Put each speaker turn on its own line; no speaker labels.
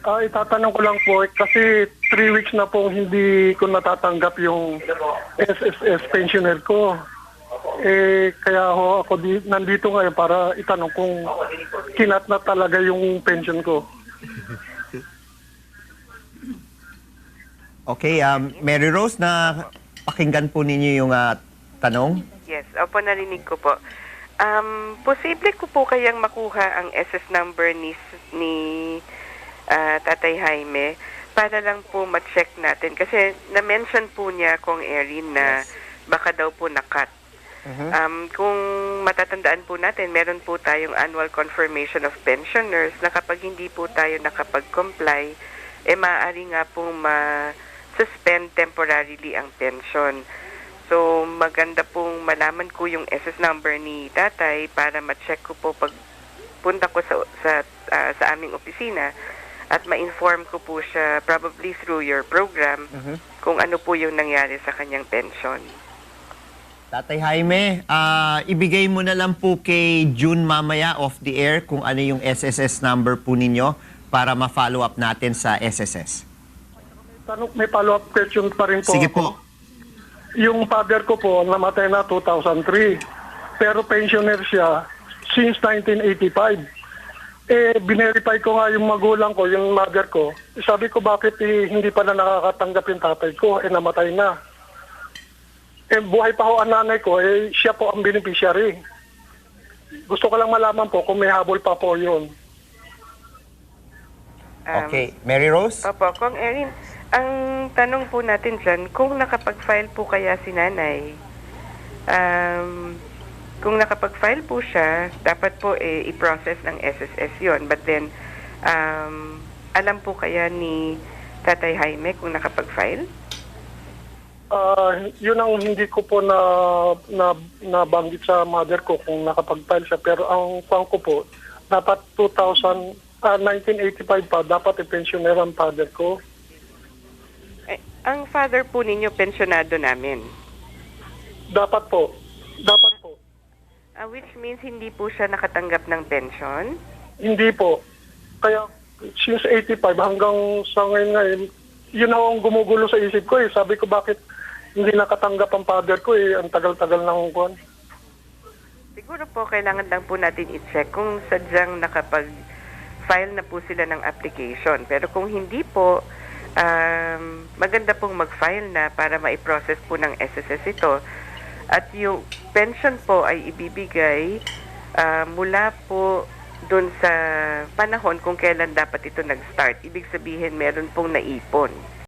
Itatanong ko lang po, kasi 3 weeks na po hindi ko natatanggap yung SSS pensioner ko. Kaya ako nandito ngayon para itanong kung kinat na talaga yung pension ko.
Okay, Mary Rose, na pakinggan po ninyo yung tanong.
Yes, opo, narinig ko po. Posible ko po kayang makuha ang SS number ni Tatay Jaime para lang po ma-check natin. Kasi na-mention po niya kung Erin na baka daw po na-cut. Kung matatandaan po natin, meron po tayong annual confirmation of pensioners na kapag hindi po tayo nakapag-comply, maaari nga pong ma-suspend temporarily ang pension. So, maganda pong malaman ko yung SS number ni tatay para ma-check ko po pag punta ko sa aming opisina at ma-inform ko po siya probably through your program kung ano po yung nangyari sa kanyang pension.
Tatay Jaime, ibigay mo na lang po kay June mamaya off the air kung ano yung SSS number po ninyo para ma-follow up natin sa SSS.
May follow-up question pa rin po.
Sige
ako.
po.
Yung father ko po, namatay na 2003. Pero pensioner siya since 1985. Binerify ko nga yung magulang ko, yung mother ko. Sabi ko, bakit hindi pa na nakakatanggap yung tatay ko? Namatay na. Buhay pa ho ang nanay ko, siya po ang beneficiary. Gusto ko lang malaman po kung may habol pa po yun.
Okay, Mary Rose?
Opo, Kong Erin, ang tanong po natin dyan, kung nakapag-file po kaya si nanay, kung nakapag-file po siya, dapat po i-process ng SSS yon. But then, alam po kaya ni Tatay Jaime kung nakapag-file?
Yun ang hindi ko po nabanggit sa mother ko kung nakapag-file siya. Pero ang pang ko po, dapat 1985 pa, dapat i-pensioner ang father ko.
Ang father po ninyo, pensionado namin.
Dapat po. Dapat po.
Which means hindi po siya nakatanggap ng pension?
Hindi po. Kaya since 85 hanggang sa ngayon, yun ang gumugulo sa isip ko. Sabi ko, bakit hindi nakatanggap ang father ko? Ang tagal-tagal ng kuwan.
Siguro po, kailangan lang po natin i-check kung sadyang nakapag-file na po sila ng application. Pero kung hindi po, maganda pong mag-file na para ma-process po ng SSS ito. At yung pension po ay ibibigay mula po dun sa panahon kung kailan dapat ito nag-start. Ibig sabihin, meron pong naipon.